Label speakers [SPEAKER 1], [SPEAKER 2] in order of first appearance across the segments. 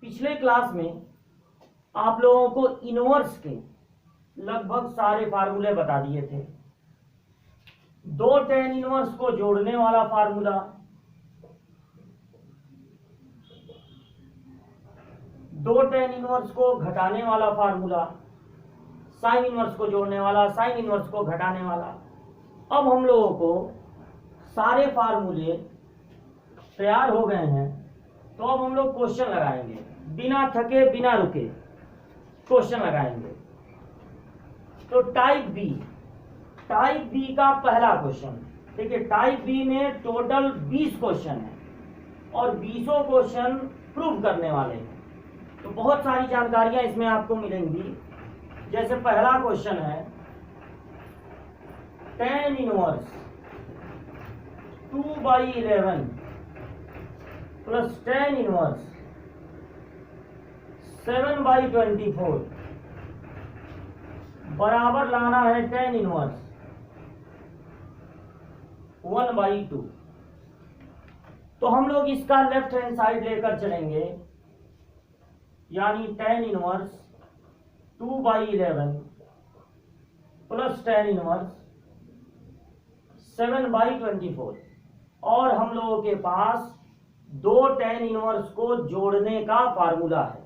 [SPEAKER 1] पिछले क्लास में आप लोगों को इनवर्स के लगभग सारे फार्मूले बता दिए थे। दो टेन इनवर्स को जोड़ने वाला फार्मूला, दो टेन इनवर्स को घटाने वाला फार्मूला, साइन इनवर्स को जोड़ने वाला, साइन इनवर्स को घटाने वाला। अब हम लोगों को सारे फार्मूले तैयार हो गए हैं, तो अब हम लोग क्वेश्चन लगाएंगे, बिना थके बिना रुके क्वेश्चन लगाएंगे। तो टाइप बी का पहला क्वेश्चन देखिए। टाइप बी में टोटल 20 क्वेश्चन है और 20 क्वेश्चन प्रूव करने वाले हैं, तो बहुत सारी जानकारियां इसमें आपको मिलेंगी। जैसे पहला क्वेश्चन है tan inverse 2/11 plus tan inverse 7/24 बराबर लाना है tan इनवर्स 1/2। तो हम लोग इसका लेफ्ट हैंड साइड लेकर चलेंगे, यानी tan inverse 2/11 plus tan inverse 7/24, और हम लोगों के पास दो tan इनवर्स को जोड़ने का फार्मूला है।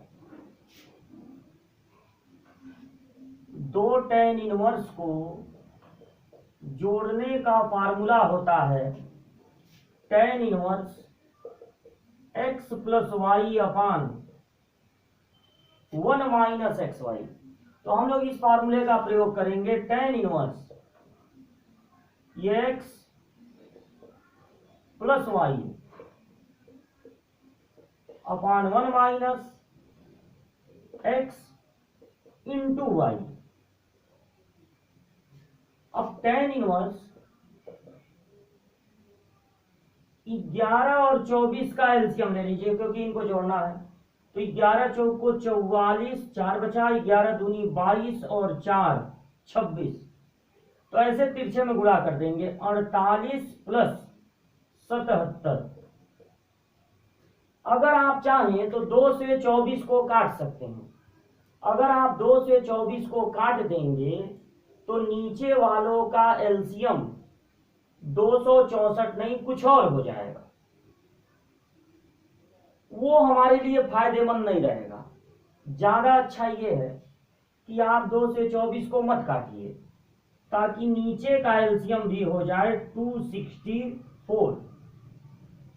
[SPEAKER 1] दो tan इनवर्स को जोड़ने का फार्मूला होता है tan inverse x plus y upon 1 minus x y. तो हम लोग इस फार्मूले का प्रयोग करेंगे, tan inverse x plus y upon 1 minus x into y. अब tan इनवर्स 11 और 24 का एलसीएम ले लीजिए, क्योंकि इनको जोड़ना है। तो 11 चौको 44, 4 बचा, 11 दूनी 22 और 4 26। तो ऐसे तिरछे में गुणा कर देंगे, 48 प्लस 77। अगर आप चाहें तो 2 से 24 को काट सकते हैं। अगर आप 2 से 24 को काट देंगे तो नीचे वालों का एलसीएम 264 नहीं कुछ और हो जाएगा, वो हमारे लिए फायदेमंद नहीं रहेगा। ज्यादा अच्छा ये है कि आप 2 से 24 को मत काटिए, ताकि नीचे का एलसीएम भी हो जाए 264।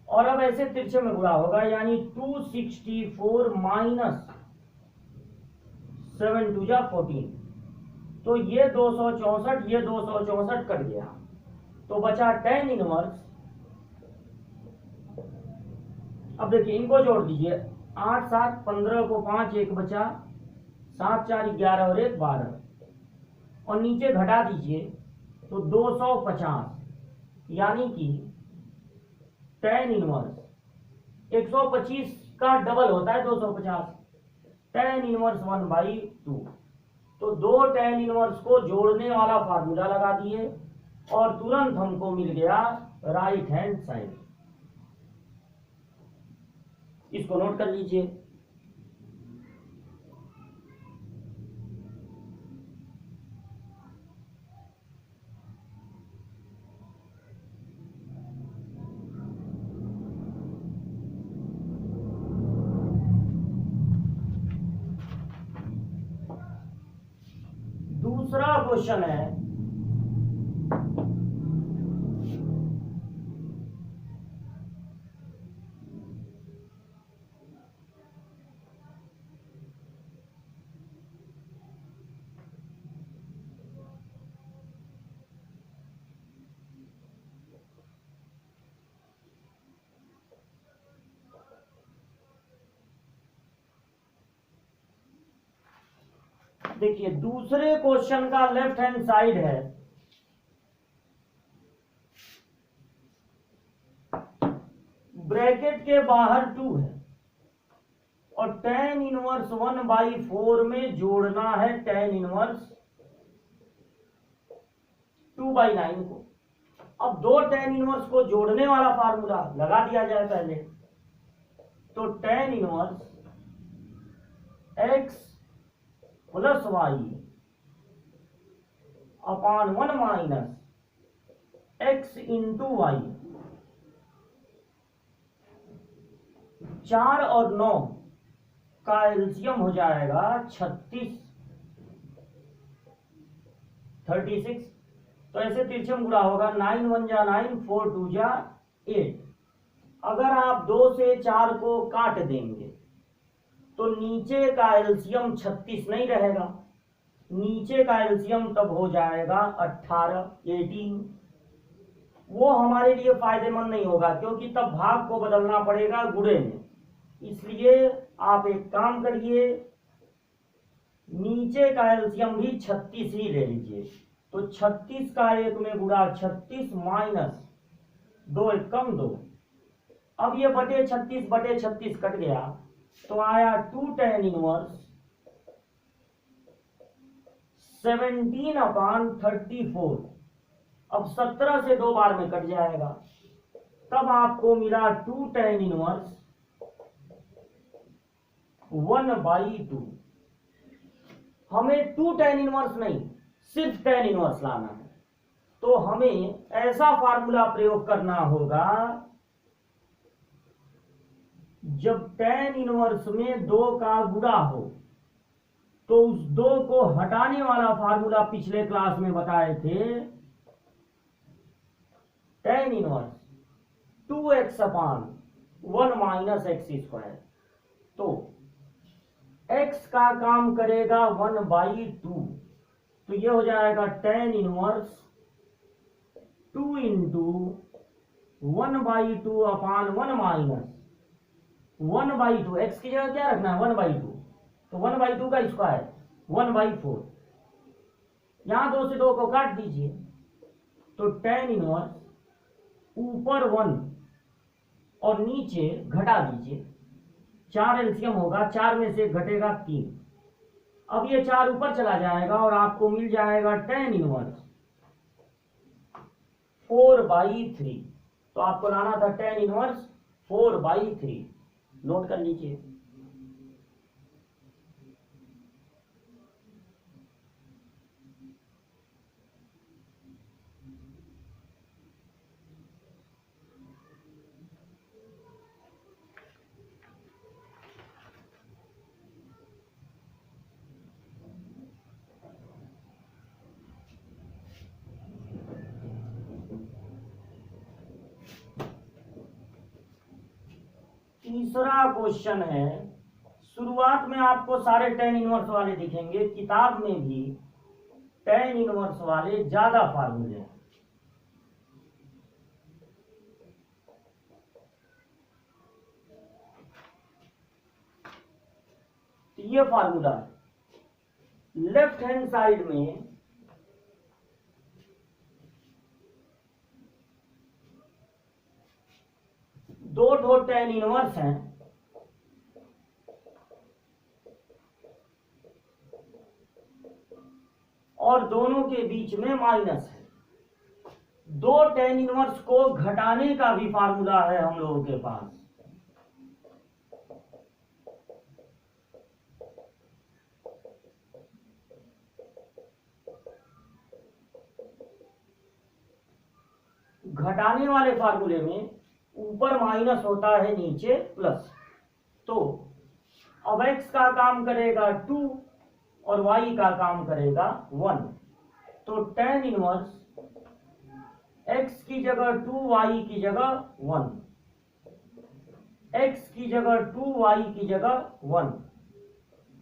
[SPEAKER 1] और अब ऐसे तिरछे में गुणा होगा, यानी 264 माइनस 7 2 जा 14। तो ये 264, ये 264 कट गया, तो बचा tan इनवर्स। अब देखिए इनको जोड़ दीजिए, 8 7 15 को 5 1 बचा, 7 4 11 और 1 12, और नीचे घटा दीजिए तो 250, यानी कि tan इनवर्स 125 का डबल होता है 250, tan इनवर्स 1/2। तो दो tan इनवर्स को जोड़ने वाला फार्मूला लगा दिए और तुरंत हमको मिल गया राइट हैंड साइड। इसको नोट कर लीजिए। दूसरा क्वेश्चन है देखिए, दूसरे क्वेश्चन का लेफ्ट हैंड साइड है ब्रैकेट के बाहर 2 है और tan इनवर्स 1/4 में जोड़ना है tan इनवर्स 2/9 को। अब दो tan इनवर्स को जोड़ने वाला फार्मूला लगा दिया जाए पहले। तो tan inverse x plus y upon 1 minus x into y. 4 और 9 का एलसीएम हो जाएगा 36 36। तो ऐसे तिरछम गुणा होगा 9 1 जा 9, 4 2 जा 8। अगर आप 2 से 4 को काट देंगे तो नीचे का एलसीएम 36 नहीं रहेगा, नीचे का एलसीएम तब हो जाएगा 18 18। वो हमारे लिए फायदेमंद नहीं होगा क्योंकि तब भाग को बदलना पड़ेगा गुणे में। इसलिए आप एक काम करिए, नीचे का एलसीएम भी 36 ही ले लीजिए। तो 36 का 1 में गुणा 36 माइनस 2 1 कम 2। अब ये बटे 36 कट गया तो आया 2 tan इनवर्स 17 अपॉन 34। अब 17 से 2 बार में कट जाएगा, तब आपको मिला 2 tan इनवर्स 1/2। हमें 2 tan इनवर्स नहीं, सिर्फ tan इनवर्स लाना है। तो हमें ऐसा फार्मूला प्रयोग करना होगा जब tan इनवर्स में 2 का गुणा हो, तो उस 2 को हटाने वाला फार्मूला पिछले क्लास में बताए थे, tan inverse 2x upon 1 minus x square. तो x का काम करेगा 1/2, तो ये हो जाएगा tan inverse 2 into 1/2 upon 1 minus 1/2। x की जगह क्या रखना है 1/2, तो 1/2 का स्क्वायर 1/4। यहां 2 से 2 को काट दीजिए तो tan इनवर्स ऊपर 1 और नीचे घटा दीजिए, 4 एलसीएम होगा, 4 में से घटेगा 3। अब ये 4 ऊपर चला जाएगा और आपको मिल जाएगा tan इनवर्स 4/3। तो आपको लाना था tan इनवर्स 4/3। नोट कर लीजिए। तीसरा क्वेश्चन है, शुरुआत में आपको सारे tan इनवर्स वाले दिखेंगे, किताब में भी tan इनवर्स वाले ज्यादा फार्मूले हैं। तो ये फार्मूला लेफ्ट हैंड साइड में दो tan इनवर्स हैं, और दोनों के बीच में माइनस है। 2 tan इनवर्स को घटाने का भी फार्मूला है हम लोगों के पास। घटाने वाले फार्मूले में ऊपर माइनस होता है, नीचे प्लस। तो अब x का काम करेगा 2 और y का काम करेगा 1। तो tan इनवर्स x की जगह 2 y की जगह 1, x की जगह 2 y की जगह 1।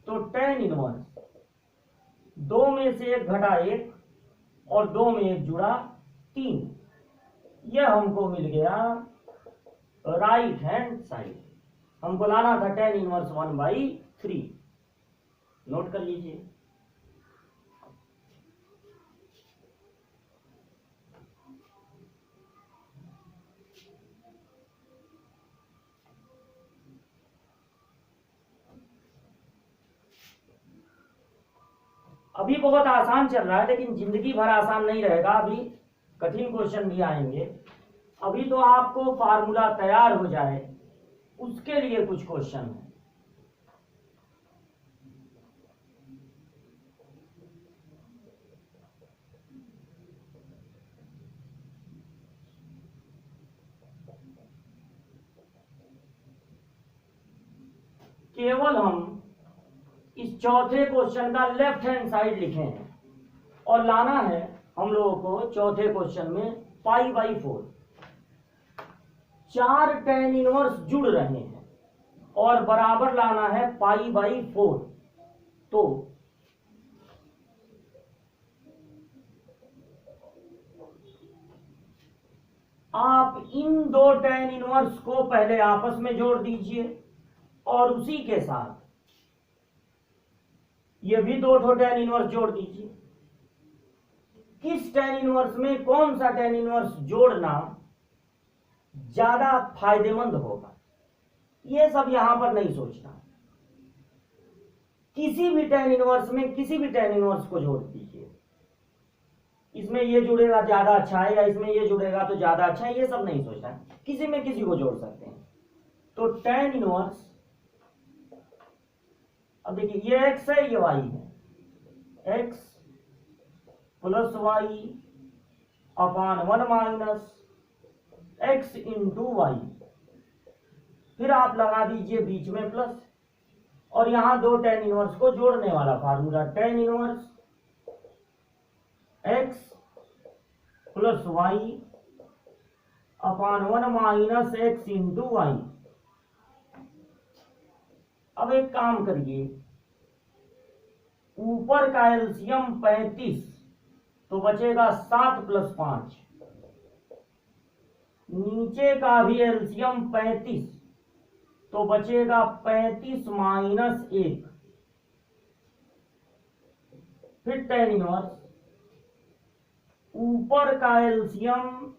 [SPEAKER 1] तो tan इनवर्स 2 में से 1 घटा 1 और 2 में 1 जुड़ा 3। यह हमको मिल गया राइट हैंड साइड। हमको लाना था tan इनवर्स 1/3। नोट कर लीजिए। अभी बहुत आसान चल रहा है, लेकिन जिंदगी भर आसान नहीं रहेगा, अभी कठिन क्वेश्चन भी आएंगे। अभी तो आपको फार्मूला तैयार हो जाए उसके लिए कुछ क्वेश्चन है। केवल हम इस चौथे क्वेश्चन का लेफ्ट हैंड साइड लिखे हैं और लाना है हम लोगों को चौथे क्वेश्चन में पाई बाई 4। 4 tan इनवर्स जुड़ रहे हैं और बराबर लाना है पाई बाई 4। तो आप इन दो tan इनवर्स को पहले आपस में जोड़ दीजिए और उसी के साथ ये भी दो tan इनवर्स जोड़ दीजिए। किस tan इनवर्स में कौन सा tan इनवर्स जोड़ना ज्यादा फायदेमंद होगा, ये सब यहां पर नहीं सोचना। किसी भी tan इनवर्स में किसी भी tan इनवर्स को जोड़ दीजिए। इसमें ये जुड़ेगा ज्यादा अच्छा है या इसमें ये जुड़ेगा तो ज्यादा अच्छा है, ये सब नहीं सोचना। किसी में किसी को जोड़ सकते हैं। तो tan इनवर्स, अब देखिए ये x है ये y है, x plus y upon 1 minus x into Y, फिर आप लगा दीजिए बीच में प्लस, और यहां दो tan इनवर्स को जोड़ने वाला formula tan inverse x plus y upon 1 minus x into y. अब एक काम करिए, ऊपर का एलसीएम 35 तो बचेगा 7 प्लस 5, नीचे का भी एलसीएम 35 तो बचेगा 35 माइनस 1, फिर tan इनवर्स ऊपर का एलसीएम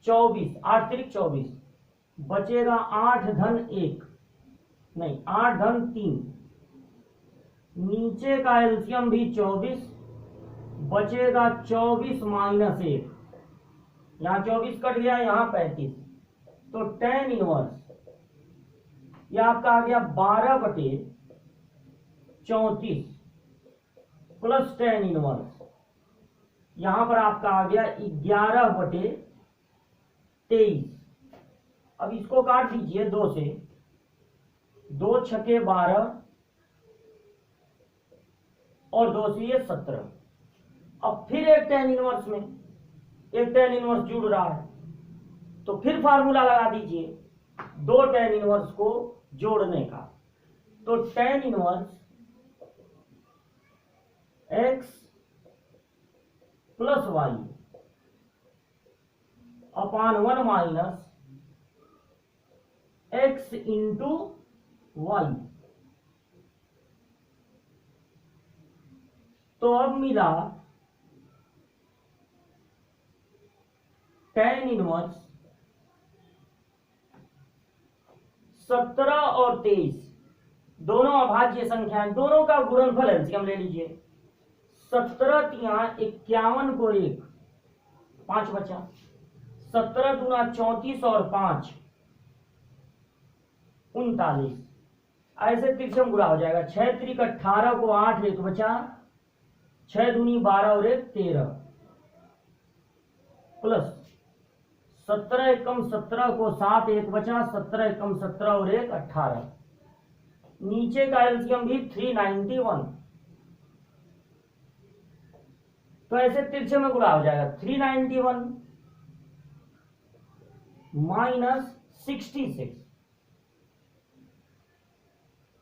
[SPEAKER 1] 24, 8 3 24 बचेगा 8 धन 1 नहीं 8 धन 3, नीचे का एलसीएम भी 24 बचेगा 24 माइनस 1, यहां 24 कट गया यहां 35, तो tan इनवर्स यह आपका आ गया 12/34 प्लस tan इनवर्स यहां पर आपका आ गया 11/23। अब इसको काट दीजिए 2 से, 2 छके 12 और 2 से ये 17। अब फिर एक tan इनवर्स में एक tan इनवर्स जुड़ रहा है तो फिर फार्मूला लगा दीजिए दो tan इनवर्स को जोड़ने का। तो tan inverse x plus y upon 1 minus x into y. तो अब मिला tan इनवर्स 17 और 23 दोनों अभाज्य संख्याएं, दोनों का गुणनफल एलसीएम ले लीजिए। 17 तिया 51 को 1 5 बचा, 17 दूना 34 और 5 39, ऐसे तिरछम गुणा हो जाएगा। 6 त्रिक 18 को 8 1 बचा, 6 दूनी 12 और 1 13 प्लस 17 एकम 17 को 7 1 बचा, 17 एकम 17 और 1 18, नीचे का एलसीएम भी 391, तो ऐसे तिरछे में गुणा हो जाएगा। 391 माइनस 66,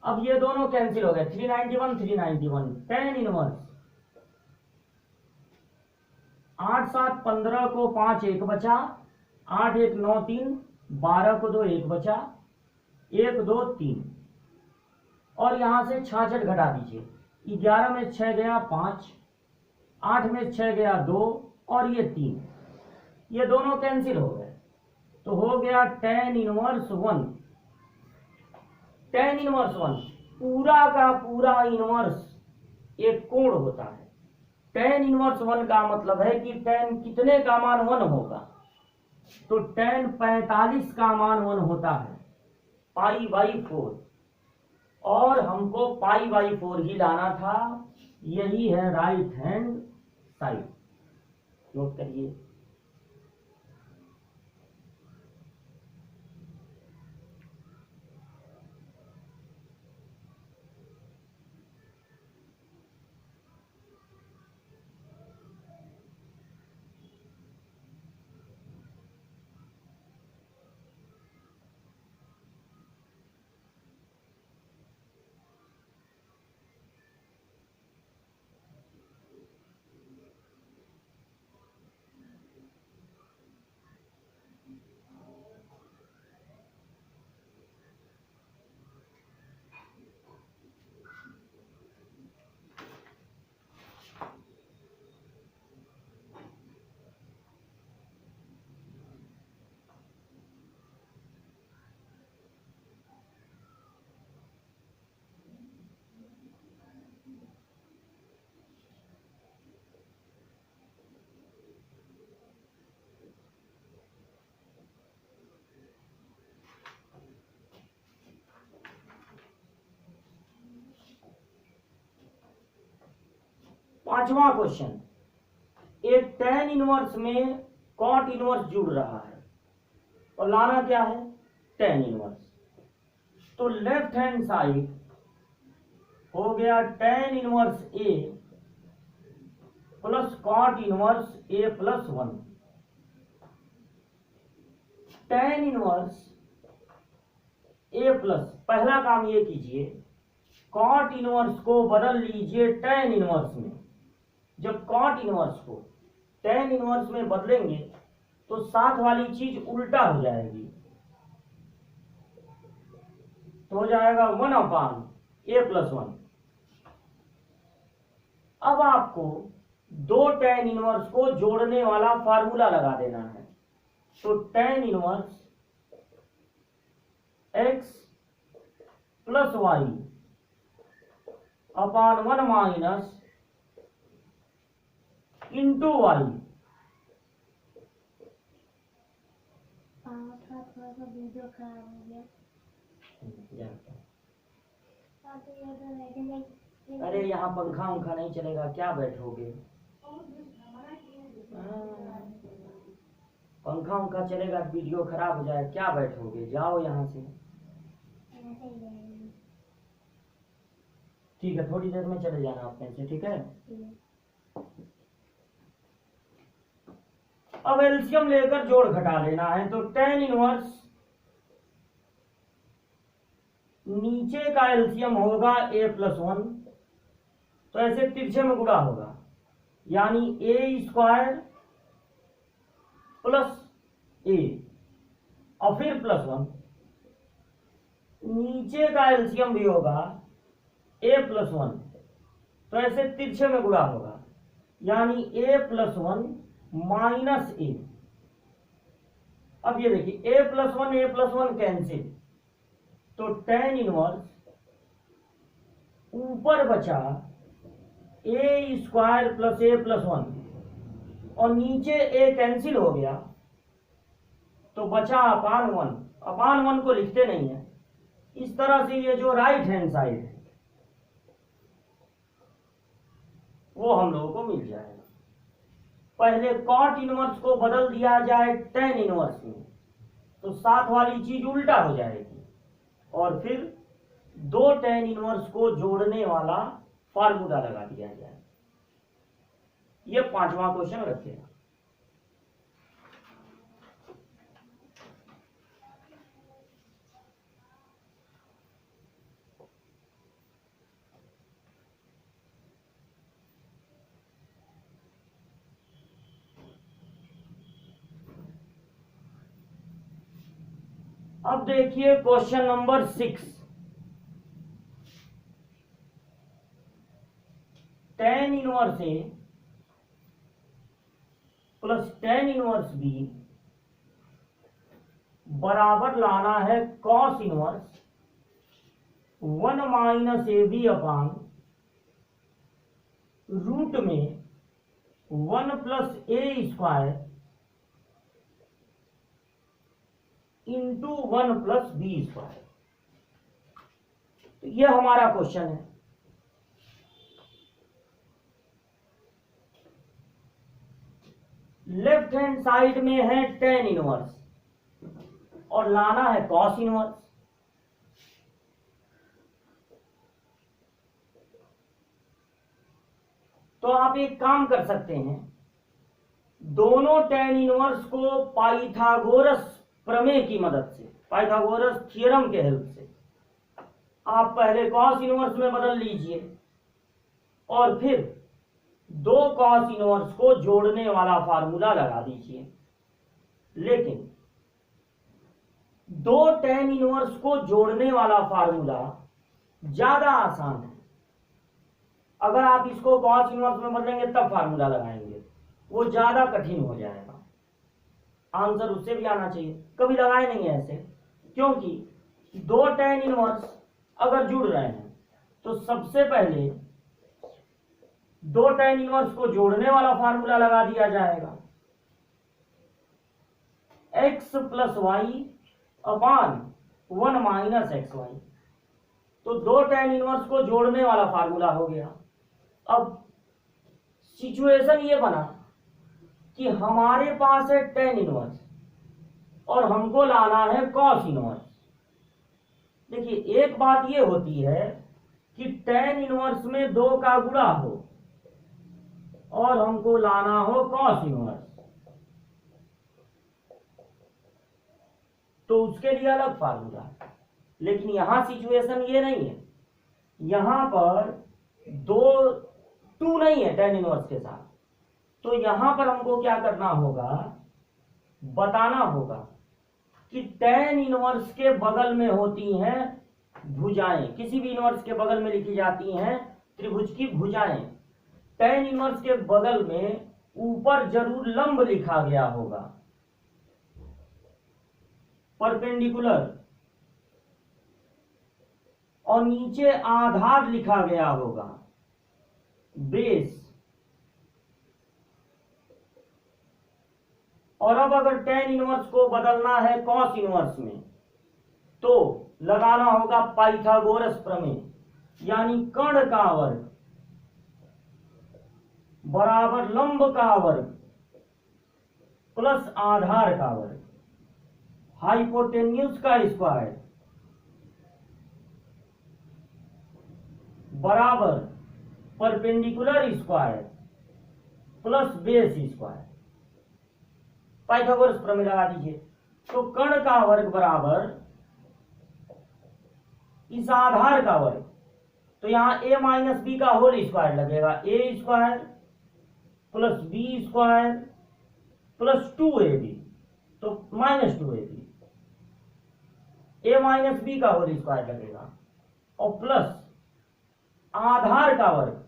[SPEAKER 1] अब ये दोनों कैंसिल हो गए, 391 391। tan इनवर्स 8 7 15 को 5 1 बचा, 8 1 9 3, 12 को 2 1 बचा, 1 2 3, और यहां से 66 घटा दीजिए। 11 में 6 गया 5, 8 में 6 गया 2 और ये 3, ये दोनों कैंसिल हो गए, तो हो गया tan इनवर्स 1। tan इनवर्स 1 पूरा का पूरा इनवर्स एक कोण होता है। tan इनवर्स 1 का मतलब है कि tan कितने का मान 1 होगा, तो tan 45 का मान 1 होता है, पाई बाई 4, और हमको पाई बाई 4 ही लाना था। यही है राइट हैंड साइड, नोट करिए। पांचवा क्वेश्चन, एक tan इनवर्स में cot इनवर्स जुड़ रहा है और लाना क्या है, tan इनवर्स। तो लेफ्ट हैंड साइड हो गया tan inverse A plus cot inverse A plus 1। tan inverse A plus, पहला काम ये कीजिए, cot इनवर्स को बदल लीजिए tan इनवर्स में। जब cot इनवर्स को tan इनवर्स में बदलेंगे तो साथ वाली चीज उल्टा हो जाएगी, तो हो जाएगा 1/A+1। अब आपको दो tan इनवर्स को जोड़ने वाला फार्मूला लगा देना है। तो tan inverse x plus y upon 1 minus into y.
[SPEAKER 2] थोड़ा सा वीडियो खराब हो गया।
[SPEAKER 1] अरे यहाँ पंखा उंखा नहीं चलेगा, क्या बैठोगे? पंखा उंखा चलेगा, वीडियो खराब हो जाए, क्या बैठोगे? जाओ यहाँ से। ठीक है, थोड़ी देर में चले जाना अपने से, ठीक है? अब एलसीएम लेकर जोड़ घटा लेना है। तो tan इनवर्स नीचे का एलसीएम होगा A+1, तो ऐसे तिरछे में गुणा होगा, यानी A² प्लस A और फिर +1। नीचे का एलसीएम भी होगा A+1, तो ऐसे तिरछे में गुणा होगा, यानी A+1 माइनस A। अब ये देखिए A+1 कैंसिल, तो tan इनवर्स ऊपर बचा A² प्लस A+1 और नीचे A कैंसिल हो गया, तो बचा अपान 1 को लिखते नहीं है। इस तरह से ये जो राइट हैंड साइड है वो हम लोगों को मिल जाएगा। पहले cot इनवर्स को बदल दिया जाए tan इनवर्स में, तो साथ वाली चीज उल्टा हो जाएगी, और फिर दो tan इनवर्स को जोड़ने वाला फार्मूला लगा दिया जाए। ये पांचवा क्वेश्चन रखेगा। अब देखिए question number 6, tan inverse A plus tan inverse B बराबर लाना है cos inverse 1 minus AB upon root में 1 plus A² into 1 plus B²। तो यह हमारा क्वेश्चन है। लेफ्ट हैंड साइड में है tan इनवर्स और लाना है cos इनवर्स। तो आप एक काम कर सकते हैं, दोनों tan इनवर्स को पाइथागोरस प्रमेय की मदद से, पाइथागोरस थ्योरम के हेल्प से आप पहले cos इनवर्स में बदल लीजिए और फिर दो cos इनवर्स को जोड़ने वाला फार्मूला लगा दीजिए। लेकिन दो tan इनवर्स को जोड़ने वाला फार्मूला ज्यादा आसान है। अगर आप इसको cos इनवर्स में बदलेंगे तब फार्मूला लगाएंगे, वो ज्यादा कठिन हो जाएगा। आंसर उससे भी आना चाहिए, कभी लगाए नहीं ऐसे, क्योंकि दो tan इनवर्स अगर जुड़ रहे हैं तो सबसे पहले दो tan इनवर्स को जोड़ने वाला फार्मूला लगा दिया जाएगा, x plus y upon 1 minus XY। तो दो tan इनवर्स को जोड़ने वाला फार्मूला हो गया। अब सिचुएशन ये बना कि हमारे पास है tan इनवर्स और हमको लाना है cos इनवर्स। देखिए एक बात ये होती है कि tan इनवर्स में 2 का गुणा हो और हमको लाना हो cos इनवर्स, तो उसके लिए अलग फार्मूला। लेकिन यहां सिचुएशन ये नहीं है, यहां पर 2 नहीं है tan इनवर्स के साथ, तो यहां पर हमको क्या करना होगा, बताना होगा कि tan इनवर्स के बगल में होती हैं भुजाएं, किसी भी इनवर्स के बगल में लिखी जाती हैं त्रिभुज की भुजाएं। tan इनवर्स के बगल में ऊपर जरूर लंब लिखा गया होगा, परपेंडिकुलर, और नीचे आधार लिखा गया होगा, बेस। और अब अगर tan इनवर्स को बदलना है cos इनवर्स में, तो लगाना होगा पाइथागोरस प्रमेय, यानी कर्ण का वर्ग बराबर लंब का वर्ग प्लस आधार का वर्ग, हाइपोटेन्यूज का स्क्वायर बराबर perpendicular square plus base square. Pythagoras प्रमेय लगा दीजिए। तो कर्ण का वर्ग बराबर इस आधार का वर्ग, तो यहां a माइनस बी का होल स्क्वायर लगेगा, a square plus b square plus 2ab, तो minus 2ab, a minus b का होल स्क्वायर लगेगा और प्लस आधार का वर्ग,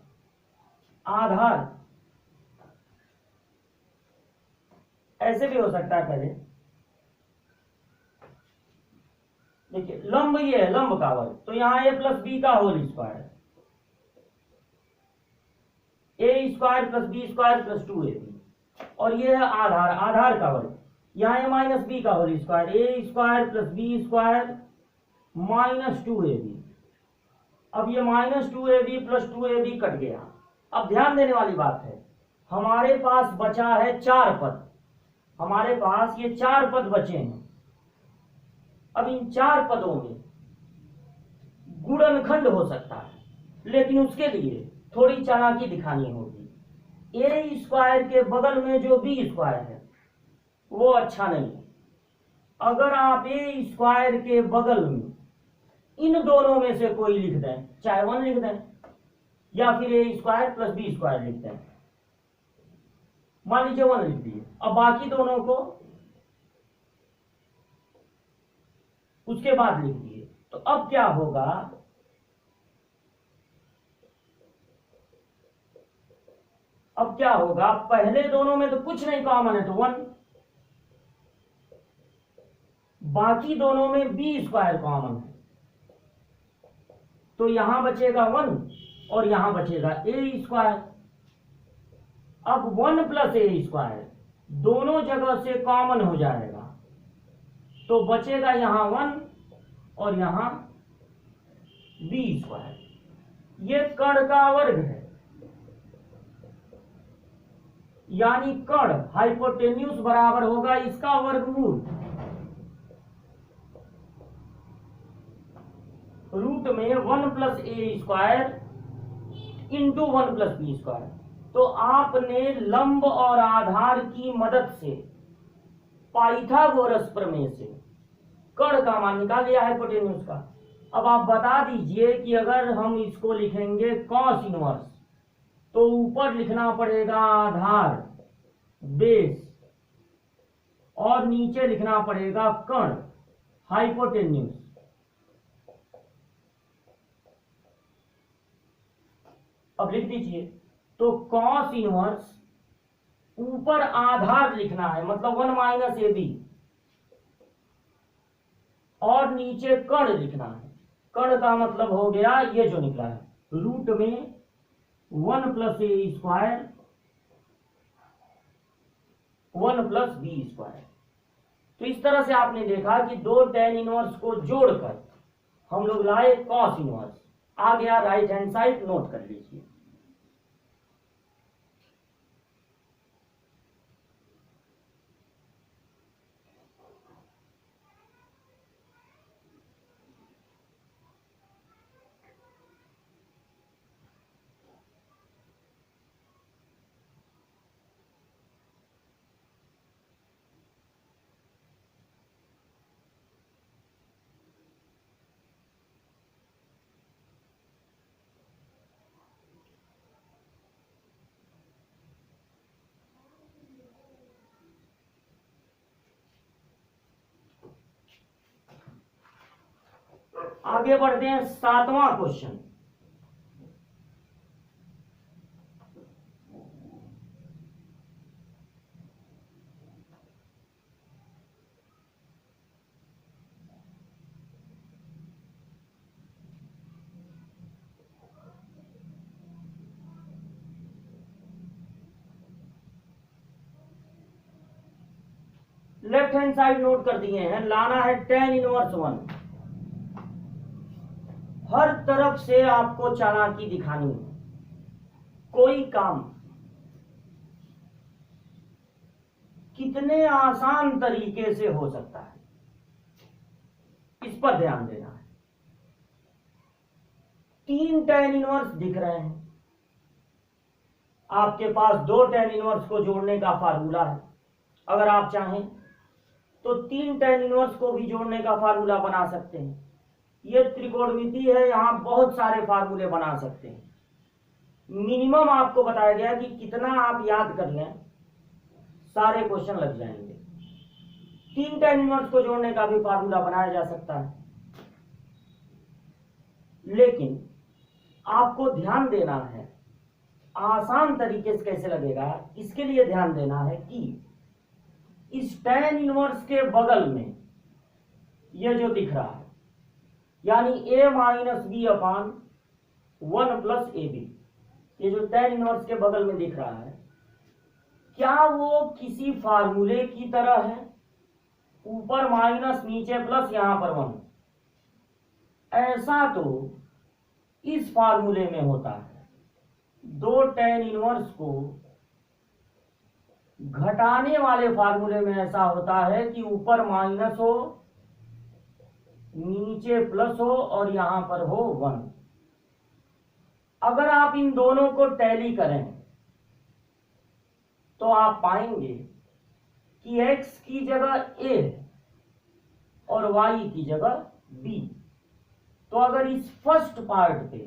[SPEAKER 1] आधार ऐसे भी हो सकता है। पहले देखिए लंब ये है, लंब का वर्ग, तो यहां a प्लस बी का whole square, a square plus b square plus 2ab, और ये है आधार, आधार का वर्ग, यहां a माइनस बी का whole square, a square plus b square minus 2ab। अब ये minus 2ab plus 2ab cut गया। अब ध्यान देने वाली बात है, हमारे पास बचा है 4 पद, हमारे पास ये 4 पद बचे हैं। अब इन 4 पदों में गुणनखंड हो सकता है, लेकिन उसके लिए थोड़ी चालाकी दिखानी होगी। ए स्क्वायर के बगल में जो बी स्क्वायर है वो अच्छा नहीं है। अगर आप ए स्क्वायर के बगल में इन दोनों में से कोई लिख दें, चाहे 1 लिख दें या फिर ए स्क्वायर प्लस बी स्क्वायर लिख दें, मान लीजिए 1 लिख दिए, अब बाकी दोनों को उसके बाद लिख दिए, तो अब क्या होगा, अब क्या होगा, पहले दोनों में तो कुछ नहीं कॉमन है तो 1, बाकी दोनों में बी स्क्वायर कॉमन है, तो यहां बचेगा 1 और यहां बचेगा ए स्क्वायर। अब 1 प्लस ए स्क्वायर दोनों जगह से कॉमन हो जाएगा, तो बचेगा यहां 1 और यहां बी स्क्वायर। ये कर्ण का वर्ग है, यानी कर्ण हाइपोटेन्यूज बराबर होगा इसका वर्गमूल, रूट में 1 plus a square into 1 plus b square. तो आपने लंब और आधार की मदद से पाइथागोरस प्रमेय से कर्ण का मान निकाल लिया हाइपोटेन्यूज का। अब आप बता दीजिए कि अगर हम इसको लिखेंगे कॉस इनवर्स, तो ऊपर लिखना पड़ेगा आधार बेस और नीचे लिखना पड़ेगा कर्ण हाइपोटेन्यूज। अब लिख दीजिए, तो कॉस इनवर्स ऊपर आधार लिखना है, मतलब 1 माइनस ए बी, और नीचे कर्ण लिखना है। कर्ण का मतलब हो गया ये जो निकला है, रूट में 1 plus a square 1 plus b square. तो इस तरह से आपने देखा कि 2 tan इनवर्स को जोड़कर हम लोग लाए कॉस इनवर्स। आ गया राइट हैंड साइड, नोट कर लीजिए। आगे बढ़ते हैं 7वां question. Left hand side note कर दिए हैं, लाना है tan इनवर्स 1। हर तरफ से आपको चालाकी दिखानी है। कोई काम कितने आसान तरीके से हो सकता है, इस पर ध्यान देना है। 3 tan इनवर्स दिख रहे हैं, आपके पास 2 tan इनवर्स को जोड़ने का फार्मूला है। अगर आप चाहें तो 3 tan इनवर्स को भी जोड़ने का फार्मूला बना सकते हैं। ये त्रिकोणमिति है, यहां बहुत सारे फार्मूले बना सकते हैं। मिनिमम आपको बताया गया कि कितना आप याद कर लें, सारे क्वेश्चन लग जाएंगे। 3 tan इनवर्स को जोड़ने का भी फार्मूला बनाया जा सकता है, लेकिन आपको ध्यान देना है आसान तरीके से कैसे लगेगा। इसके लिए ध्यान देना है कि इस tan इनवर्स के बगल में ये जो दिख रहा है, यानी a minus b upon 1 plus a b, ये जो tan इनवर्स के बगल में दिख रहा है, क्या वो किसी फार्मूले की तरह है? ऊपर माइनस नीचे प्लस यहां पर 1, ऐसा तो इस फार्मूले में होता है। 2 tan इनवर्स को घटाने वाले फार्मूले में ऐसा होता है कि ऊपर माइनस हो, नीचे प्लस हो और यहां पर हो 1। अगर आप इन दोनों को टैली करें तो आप पाएंगे कि x की जगह a और y की जगह b। तो अगर इस फर्स्ट पार्ट पे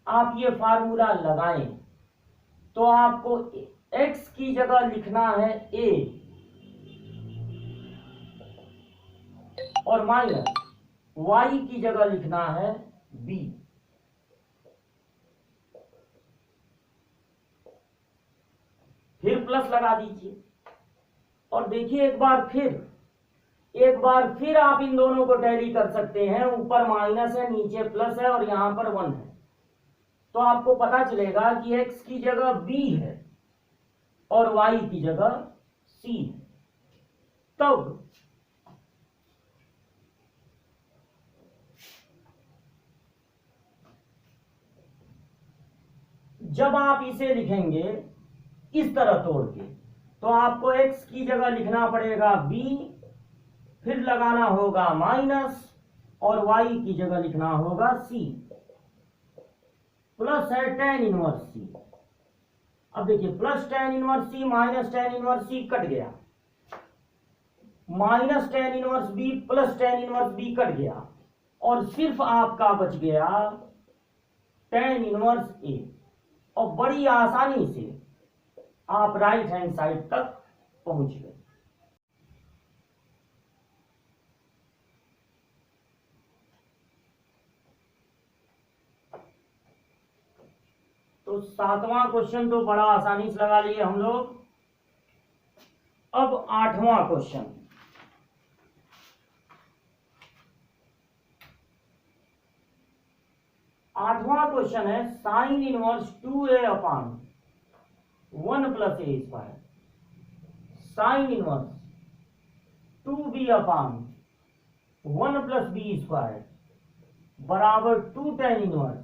[SPEAKER 1] आप ये फार्मूला लगाएं तो आपको x की जगह लिखना है a और माइनस y की जगह लिखना है b। फिर प्लस लगा दीजिए और देखिए एक बार फिर आप इन दोनों को टैली कर सकते हैं। ऊपर माइनस है, नीचे प्लस है और यहां पर 1 है, तो आपको पता चलेगा कि x की जगह b है और y की जगह c है। तब जब आप इसे लिखेंगे इस तरह तोड़ के, तो आपको x की जगह लिखना पड़ेगा b, फिर लगाना होगा माइनस और y की जगह लिखना होगा c, प्लस है tan इनवर्स c। अब देखिए plus tan inverse c minus tan inverse c cut गया, minus tan inverse b plus tan inverse b cut गया और सिर्फ आपका बच गया tan इनवर्स a। और बड़ी आसानी से आप राइट हैंड साइड तक पहुंच गए। तो 7वां क्वेश्चन तो बड़ा आसानी से लगा लिए हम लोग। अब 8वां क्वेश्चन, है sine inverse 2a upon 1 plus a square, sine inverse 2b upon 1 plus b square बराबर 2 tan inverse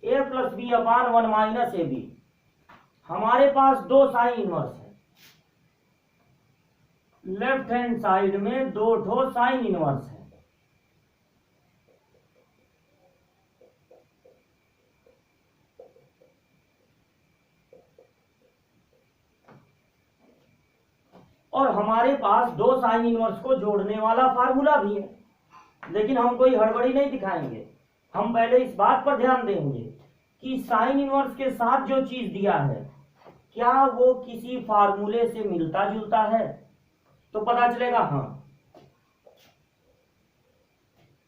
[SPEAKER 1] a plus b upon 1 minus a b. हमारे पास 2 साइन इनवर्स है, लेफ्ट हैंड साइड में 2 ठो साइन इनवर्स है। और हमारे पास 2 साइन इनवर्स को जोड़ने वाला फार्मूला भी है, लेकिन हम कोई हड़बड़ी नहीं दिखाएंगे। हम पहले इस बात पर ध्यान देंगे कि साइन इनवर्स के साथ जो चीज दिया है क्या वो किसी फार्मूले से मिलता जुलता है। तो पता चलेगा हाँ,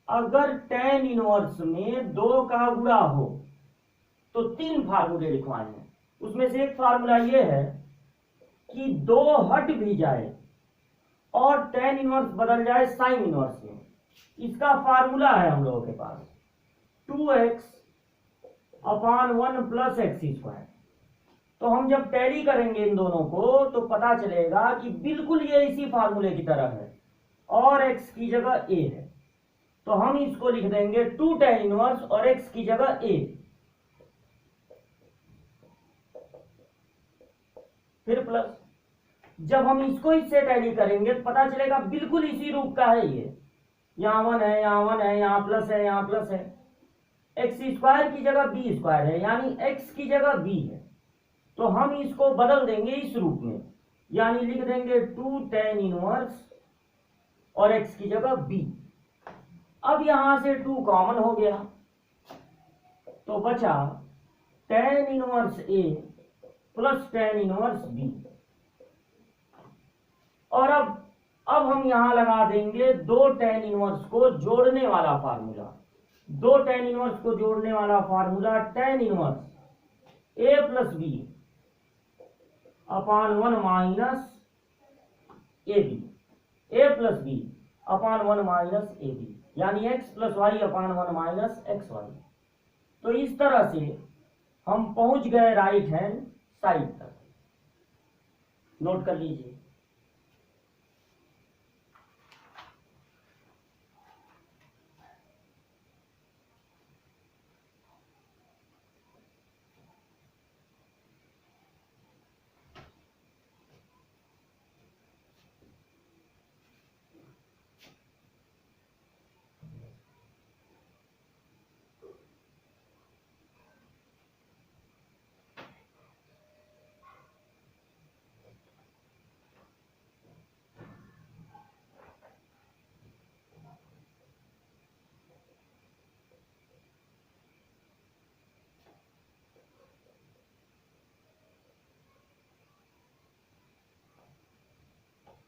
[SPEAKER 1] अगर tan इनवर्स में 2 का गुणा हो तो 3 फार्मूले लिखवाए हैं। उसमें से एक फार्मूला ये है कि 2 हट भी जाए और tan इनवर्स बदल जाए sin इनवर्स में। इसका फार्मूला है हम लोगों के पास 2x अपान 1 प्लस एक्स स्क्वायर। तो हम जब टैली करेंगे इन दोनों को तो पता चलेगा कि बिल्कुल ये इसी फार्मूले की तरह है और x की जगह a है, तो हम इसको लिख देंगे 2 tan इनवर्स और x की जगह a। फिर प्लस, जब हम इसको इससे टैली करेंगे तो पता चलेगा बिल्कुल इसी रूप का है ये, यहाँ 1 है, यहाँ 1 है, यहाँ प्लस है, यहाँ प्लस है। एक्स स्क्वायर की जगह बी स्क्वायर है, यानी x की जगह b है, तो हम इसको बदल देंगे इस रूप में, यानी लिख देंगे 2 tan इनवर्स और x की जगह b। अब यहां से 2 कॉमन हो गया तो बचा tan inverse a plus tan inverse b। और अब हम यहां लगा देंगे 2 tan इनवर्स को जोड़ने वाला फार्मूला। 2 tan इनवर्स को जोड़ने वाला formula tan inverse a plus b upon 1 minus a b, a plus b upon 1 minus a b, यानी x plus y upon 1 minus x y. तो इस तरह से हम पहुंच गए राइट हैंड साइड तक। नोट कर लीजिए।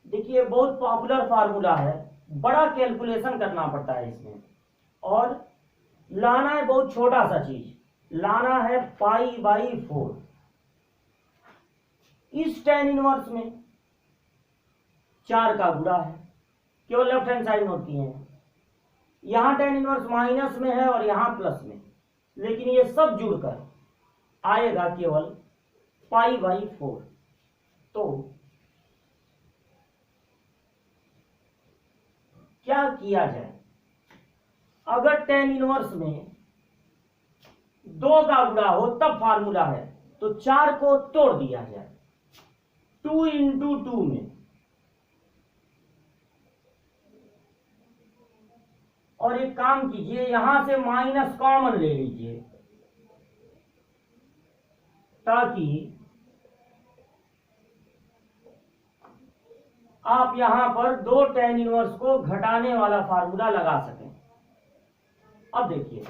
[SPEAKER 1] देखिए बहुत पॉपुलर फार्मूला है, बड़ा कैलकुलेशन करना पड़ता है इसमें, और लाना है बहुत छोटा सा चीज, लाना है π/4। इस tan इनवर्स में 4 का गुणा है, केवल लेफ्ट हैंड साइड नोट किए हैं। यहां tan इनवर्स माइनस में है और यहां प्लस में, लेकिन ये सब जुड़कर आएगा केवल π/4। तो क्या किया जाए, अगर tan इनवर्स में 2 का गुणा हो तब फार्मूला है, तो 4 को तोड़ दिया जाए 2 इंटू 2 में, और एक काम कीजिए यहां से माइनस कॉमन ले लीजिए ताकि आप यहां पर 2 tan इनवर्स को घटाने वाला फार्मूला लगा सकें। अब देखिए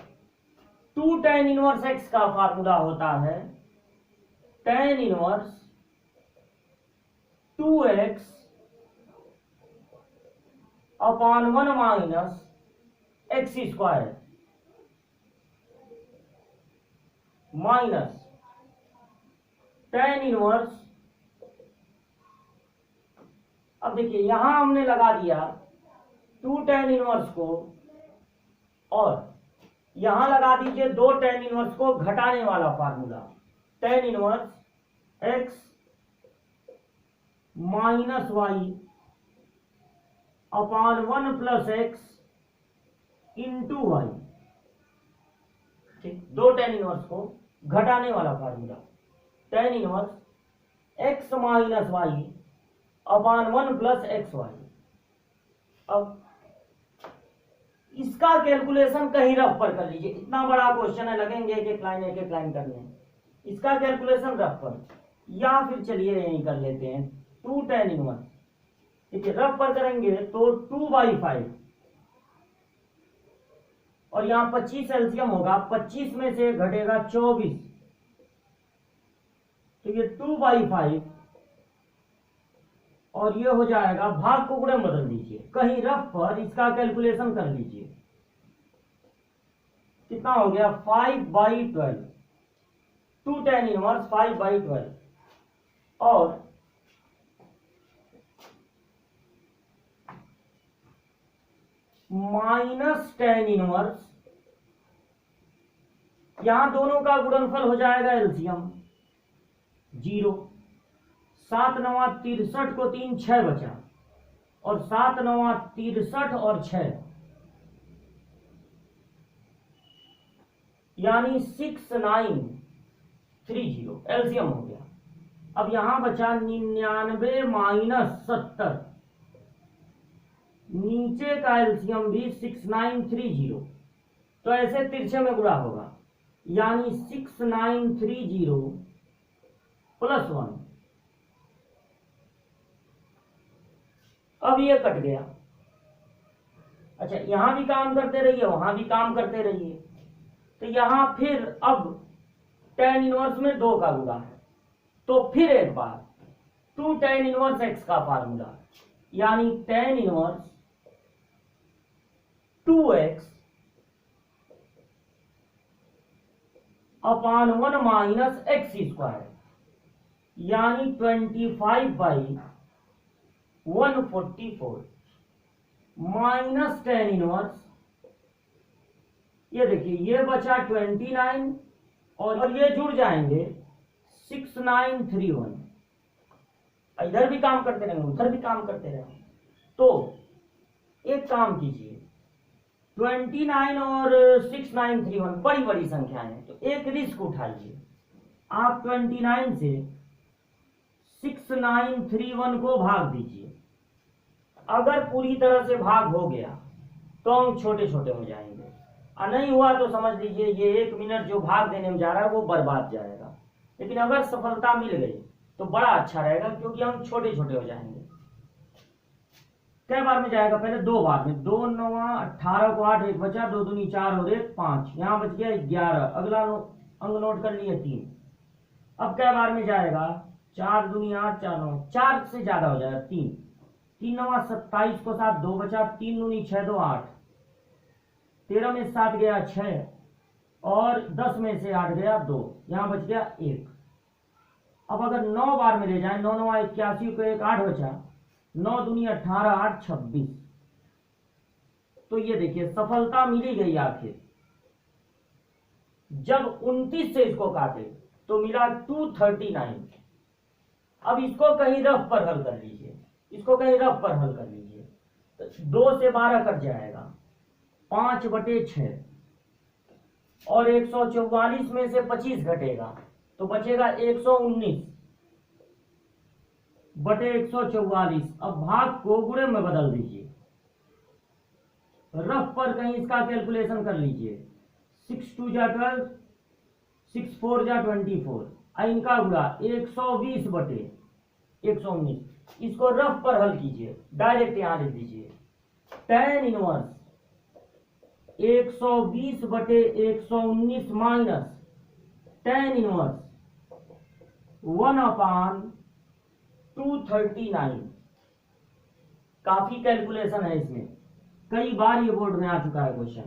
[SPEAKER 1] 2 tan इनवर्स x का फार्मूला होता है tan इनवर्स 2x अपान 1 minus x square minus tan inverse. अब देखिए यहां हमने लगा दिया 2 tan इनवर्स को, और यहां लगा दीजिए 2 tan इनवर्स को घटाने वाला formula tan inverse x minus y upon 1 plus x into y. ठीक, 2 tan इनवर्स को घटाने वाला formula tan inverse x minus y upon 1 plus x y. अब इसका कैलकुलेशन कहीं रफ पर कर लीजिए, इतना बड़ा क्वेश्चन है, लगेंगे एक एक लाइन करने। इसका कैलकुलेशन रफ पर, या फिर चलिए यहीं कर लेते हैं 2 tan इनवर्स। ठीक है, रफ पर करेंगे तो 2/5, और यहां 25 एलसीएम होगा, 25 में से घटेगा 24, तो ये 2/5 और ये हो जाएगा, भाग को गुणे में बदल दीजिए, कहीं रफ पर इसका कैलकुलेशन कर लीजिए। कितना हो गया 5/12, 2 tan इनवर्स 5/12 और माइनस tan इनवर्स, यहां दोनों का गुणनफल हो जाएगा एलसीएम 0। 7 9 63 को 3 6 बचा और 7 9 63 और 6 यानी 6930 एलसीएम हो गया। अब यहां बचा 99 माइनस 70, नीचे का एलसीएम भी 6930, तो ऐसे तिरछे में गुणा होगा, यानी 6930 प्लस 1। अब ये कट गया। अच्छा, यहां भी काम करते रहिए, वहां भी काम करते रहिए, तो यहां फिर अब tan इनवर्स में 2 का गुणा है, तो फिर एक बार 2 tan इनवर्स x का फार्मूला, यानी tan inverse 2x upon 1 minus x square, यानी 25/144 माइनस tan इनवर्स, ये देखिए ये बचा 29 और ये जुड़ जाएंगे 6931। इधर भी काम करते रहेंगे, उधर भी काम करते रहेंगे। तो एक काम कीजिए, 29 और 6931 बड़ी बड़ी संख्याएं हैं, तो एक रिस्क उठाइए, आप 29 से 6931 को भाग दीजिए। अगर पूरी तरह से भाग हो गया तो अंक छोटे छोटे हो जाएंगे, और नहीं हुआ तो समझ लीजिए ये 1 मिनट जो भाग देने में जा रहा है वो बर्बाद जाएगा। लेकिन अगर सफलता मिल गई तो बड़ा अच्छा रहेगा, क्योंकि अंक छोटे छोटे हो जाएंगे। कै बार में जाएगा? पहले 2 बार में, 2 9 18 को 8 एक बचा, 2 दूनी 4 और 1 5, यहाँ बच गया 11। अगला अंक नोट कर लिए 3। अब कै बार में जाएगा? 4 दूनी 8 4 9, 4 से ज्यादा हो जाएगा 3 3 9 27 को 7 2 बचा, 3 दूनी 6 2 8, 13 में 7 गया 6 और 10 में से 8 गया 2, यहाँ बच गया 1। अब अगर 9 बार में ले जाए, 9 9 81 को 1 8 बचा, 9 दूनी 18 8 26, तो ये देखिए सफलता मिली गई आखिर। जब 29 से इसको काटे तो मिला 239। अब इसको कहीं रफ पर हल कर लीजिए, इसको कहीं रफ पर हल कर लीजिए, तो 2 से 12 कट जाएगा, 5/6 और 144 में से 25 घटेगा तो बचेगा 119/144। अब भाग को गुणे में बदल दीजिए, रफ पर कहीं इसका कैलकुलेशन कर लीजिए। 6 2 जा 12, 6 4 जा 24, इनका गुणा 120/119। इसको रफ पर हल कीजिए, डायरेक्ट यहां लिख दीजिए, tan inverse 120/119 minus tan inverse 1/239। काफी कैलकुलेशन है इसमें, कई बार ये बोर्ड में आ चुका है क्वेश्चन।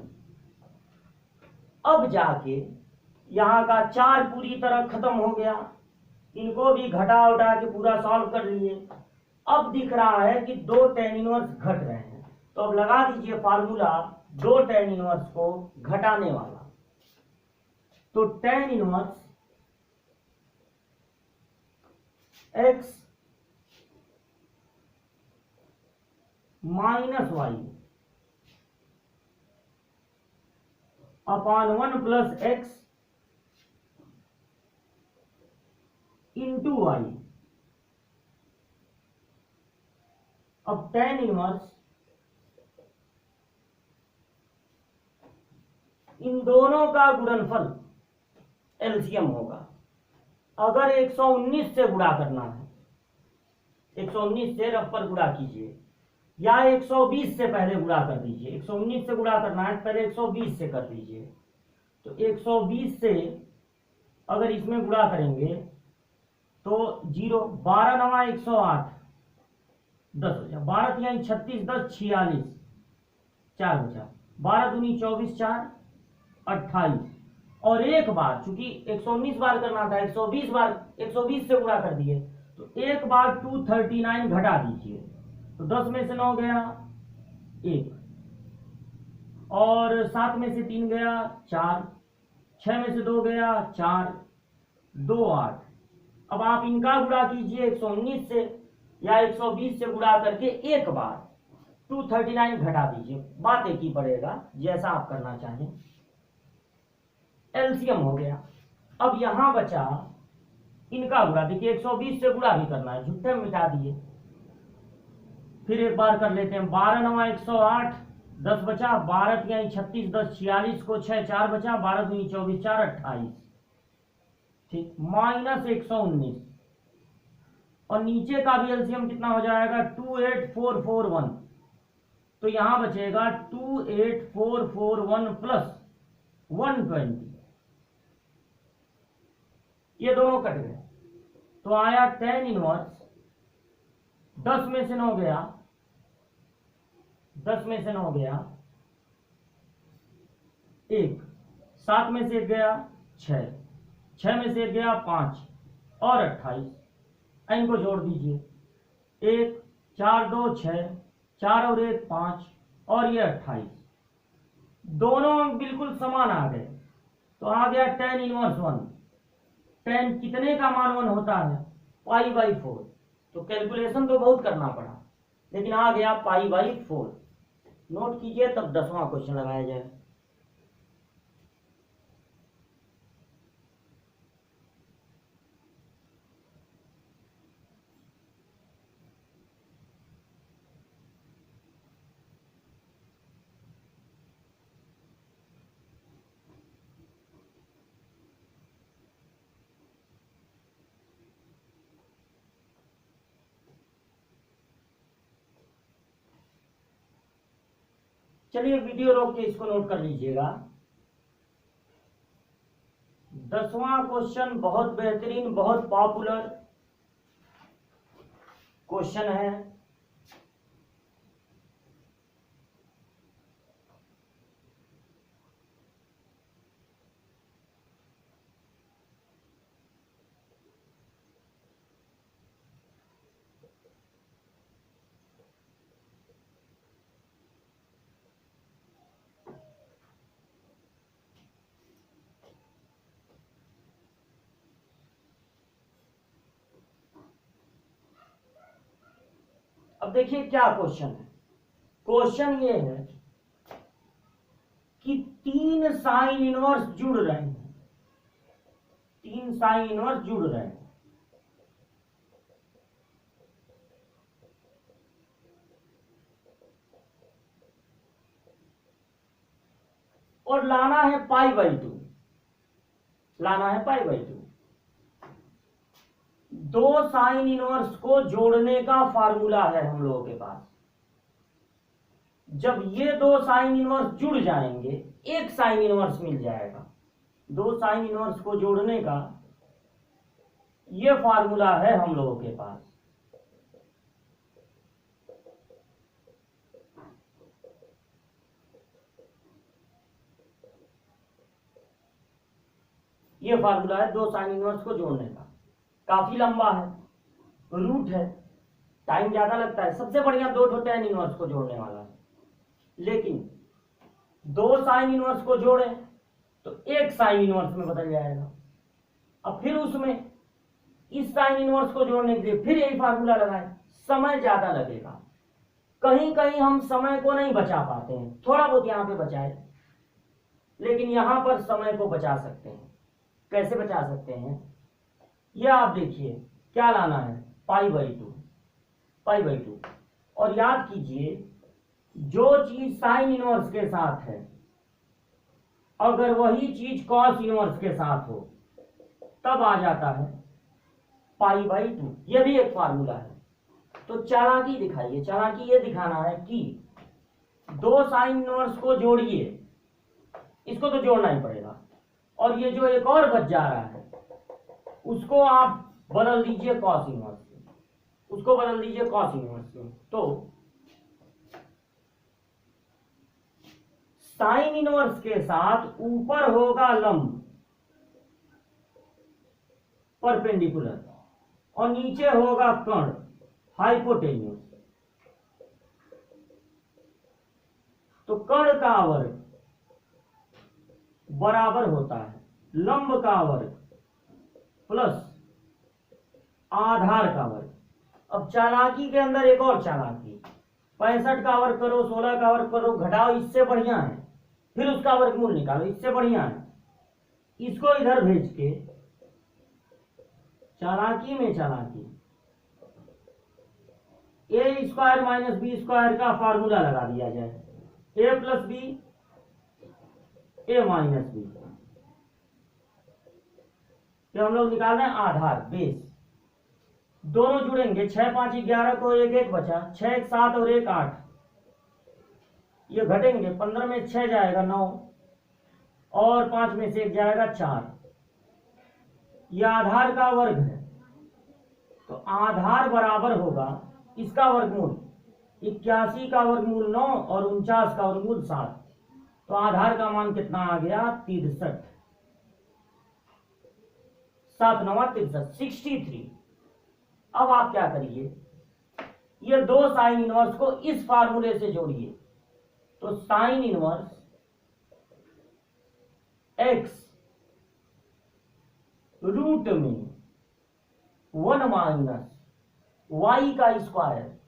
[SPEAKER 1] अब जाके यहां का 4 पूरी तरह खत्म हो गया, इनको भी घटा उठा के पूरा सॉल्व कर लिए। अब दिख रहा है कि 2 tan इनवर्स घट रहे हैं, तो अब लगा दीजिए फार्मूला 2 tan इनवर्स को घटाने वाला। तो tan inverse x minus y upon 1 plus x into y. अब tan इनवर्स इन दोनों का गुणनफल एलसीएम होगा। अगर 119 से गुणा करना है, 119 से रफ पर गुणा कीजिए, या 120 से पहले गुणा कर दीजिए। 119 से गुणा करना है पहले 120 से कर दीजिए, तो 120 से अगर इसमें गुणा करेंगे तो 0 12 9 108, 10 बचा, 12 तिहाई 36, 10 46, 4 बचा, 12 दूनी 24, 4 28, और एक बार चूंकि 119 बार करना था, 120 बार 120 से गुणा कर दिए, तो एक बार 239 घटा दीजिए, तो 10 में से 9 गया 1, और 7 में से 3 गया 4, 6 में से 2 गया 4, 2 8। अब आप इनका गुणा कीजिए 119 से या 120 से गुणा करके एक बार 239 घटा दीजिए, बात एक ही पड़ेगा, जैसा आप करना चाहें। एलसीएम हो गया। अब यहां बचा इनका गुणा, देखिए 120 से गुणा भी करना है, झूठे मिटा दिए। फिर एक बार कर लेते हैं, 12 9 108, 10 बचा, 12 तिहाई 36, 10 46 को 6, 4 बचा, 12 दूनी 24, 4 28, ठीक, माइनस 119, और नीचे का भी एलसीएम कितना हो जाएगा 28441, तो यहां बचेगा 28441 प्लस 120, ये दोनों कट गए, तो आया tan इनवर्स 10 में से 9 गया, 10 में से 9 गया 1, 7 में से 1 गया 6, 6 में से 1 गया 5 और 28, इनको जोड़ दीजिए, 1 4 2 6, 4 और 1 5, और ये 28, दोनों बिल्कुल समान आ गए, तो आ गया tan इनवर्स 1। tan कितने का मान 1 होता है? π/4, तो कैलकुलेशन तो बहुत करना पड़ा, लेकिन आ गया π/4। नोट कीजिए, तब 10वां क्वेश्चन लगाया जाए। चलिए वीडियो रोक के इसको नोट कर लीजिएगा। 10वां क्वेश्चन बहुत बेहतरीन, बहुत पॉपुलर क्वेश्चन है। अब देखिए क्या क्वेश्चन है। क्वेश्चन ये है कि 3 साइन इनवर्स जुड़ रहे हैं, 3 साइन इनवर्स जुड़ रहे हैं, और लाना है π/2, लाना है π/2। 2 साइन इनवर्स को जोड़ने का फार्मूला है हम लोगों के पास। जब ये 2 साइन इनवर्स जुड़ जाएंगे, एक साइन इनवर्स मिल जाएगा। 2 साइन इनवर्स को जोड़ने का ये फार्मूला है हम लोगों के पास। ये फार्मूला है 2 साइन इनवर्स को जोड़ने का। काफी लंबा है, रूट है, टाइम ज्यादा लगता है। सबसे बढ़िया 2 tan इनवर्स को जोड़ने वाला है, लेकिन 2 साइन इनवर्स को जोड़े तो एक साइन इनवर्स में बदल जाएगा। अब फिर उसमें इस साइन इनवर्स को जोड़ने के लिए फिर यही फार्मूला लगाएं, समय ज्यादा लगेगा। कहीं कहीं हम समय को नहीं बचा पाते हैं, थोड़ा बहुत यहां पे बचाए, लेकिन यहां पर समय को बचा सकते हैं। कैसे बचा सकते हैं, यह आप देखिए क्या लाना है, π/2, π/2। और याद कीजिए, जो चीज साइन इनवर्स के साथ है, अगर वही चीज कॉस इनवर्स के साथ हो, तब आ जाता है π/2। यह भी एक फार्मूला है। तो चालाकी दिखाइए, चालाकी ये दिखाना है कि 2 साइन इनवर्स को जोड़िए, इसको तो जोड़ना ही पड़ेगा, और ये जो एक और बच जा रहा है उसको आप बदल दीजिए कॉस इनवर्स से। उसको बदल दीजिए कॉस इनवर्स में। तो साइन इनवर्स के साथ ऊपर होगा लंब परपेंडिकुलर और नीचे होगा कर्ण हाइपोटेन्यूस। तो कर्ण का वर्ग बराबर होता है लंब का वर्ग प्लस आधार का वर्ग। अब चालाकी के अंदर एक और चालाकी, 65 का वर्ग करो, 16 का वर्ग करो, घटाओ, इससे बढ़िया है फिर उसका वर्गमूल निकालो, इससे बढ़िया है इसको इधर भेज के चालाकी में चालाकी ए स्क्वायर माइनस बी स्क्वायर का फार्मूला लगा दिया जाए, ए प्लस बी ए माइनस बी। तो हम लोग निकाल रहे हैं आधार बेस, दोनों जुड़ेंगे 6 5 11 को 1 1 बचा, 6 1 7 और 1 8, ये घटेंगे 15 में 6 जाएगा 9 और 5 में से 1 जाएगा 4, यह आधार का वर्ग है। तो आधार बराबर होगा इसका वर्गमूल 81 का वर्गमूल 9 और 49 का वर्गमूल 7। तो आधार का मान कितना आ गया 63, 7 9 63 63। अब आप क्या करिए, ये दो साइन इनवर्स को इस फार्मूले से जोड़िए। तो साइन इनवर्स x रूट में 1 माइनस y का स्क्वायर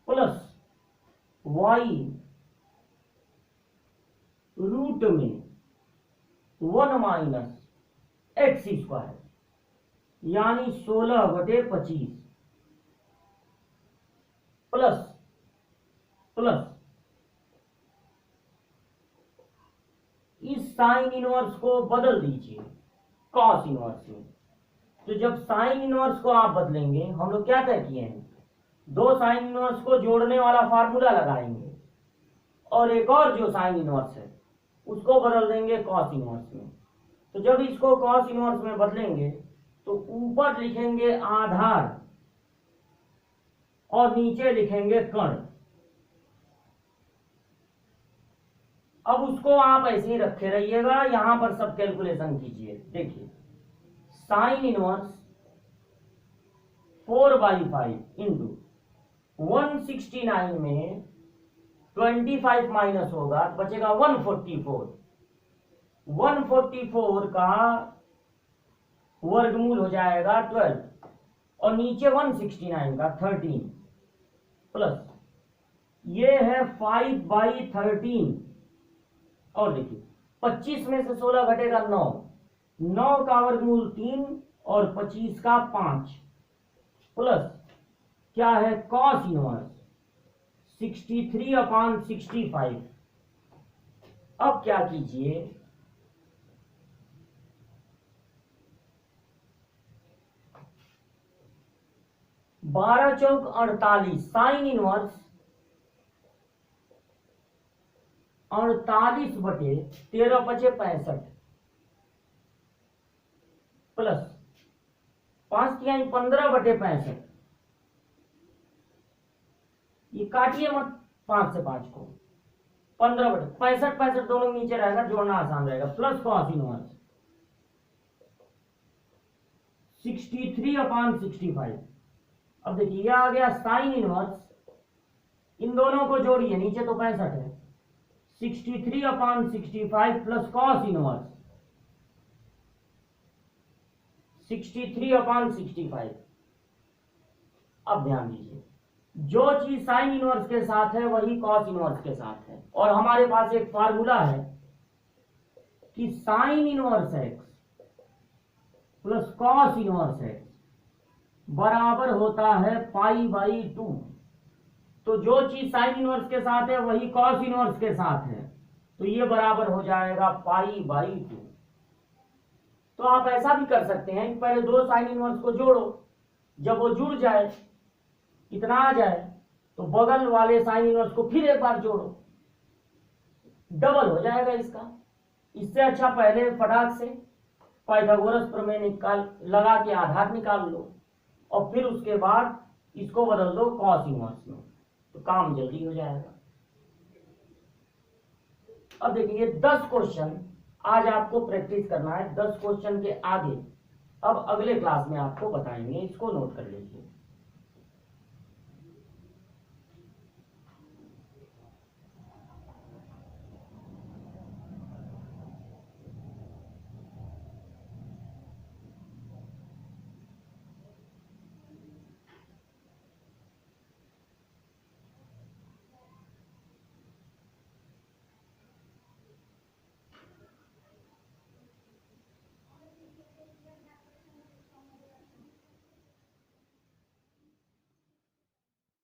[SPEAKER 1] प्लस y रूट में 1 माइनस एक्स स्क्वायर यानी 16/25 प्लस प्लस इस साइन इनवर्स को बदल दीजिए कॉस इनवर्स में। तो जब साइन इनवर्स को आप बदलेंगे, हम लोग क्या तय किए हैं, दो साइन इनवर्स को जोड़ने वाला फार्मूला लगाएंगे और एक और जो साइन इनवर्स है उसको बदल देंगे कॉस इनवर्स में। तो जब इसको कॉस इनवर्स में बदलेंगे तो ऊपर लिखेंगे आधार और नीचे लिखेंगे कर्ण। अब उसको आप ऐसे ही रखे रहिएगा, यहां पर सब कैलकुलेशन कीजिए। देखिए साइन इनवर्स 4/5 इंटू 169 में 25 माइनस होगा तो बचेगा 144। 144 का वर्गमूल हो जाएगा 12 और नीचे 169 का 13 प्लस ये है 5/13 और देखिए 25 में से 16 घटेगा 9, 9 का वर्गमूल 3 और 25 का 5 प्लस क्या है कॉस इनवर्स 63/65। अब क्या कीजिए, बारह चौक 48 साइन इनवर्स 48/13 बचे 65 प्लस 5 तिहाई 15/65। ये काटिए मत 5 से 5 को, 15/65 दोनों नीचे रहेगा, जोड़ना आसान रहेगा, प्लस कॉस इनवर्स 63/65। अब देखिए यह आ गया साइन इनवर्स, इन दोनों को जोड़िए, नीचे तो 65 है, 63/65 प्लस कॉस इनवर्स 63/65। अब ध्यान दीजिए, जो चीज साइन इनवर्स के साथ है वही कॉस इनवर्स के साथ है, और हमारे पास एक फार्मूला है कि sine inverse x plus cos inverse x बराबर होता है π/2। तो जो चीज साइन इनवर्स के साथ है वही कॉस इनवर्स के साथ है, तो ये बराबर हो जाएगा π/2। तो आप ऐसा भी कर सकते हैं कि पहले दो साइन इनवर्स को जोड़ो, जब वो जुड़ जाए इतना आ जाए तो बगल वाले साइन इनवर्स को फिर एक बार जोड़ो, डबल हो जाएगा इसका। इससे अच्छा पहले फटाक से पाइथागोरस प्रमेय निकाल लगा के आधार निकाल लो और फिर उसके बाद इसको बदल दो कॉस इनवर्स में, तो काम जल्दी हो जाएगा। अब देखिए 10 क्वेश्चन आज आपको प्रैक्टिस करना है। 10 क्वेश्चन के आगे अब अगले क्लास में आपको बताएंगे, इसको नोट कर लीजिए।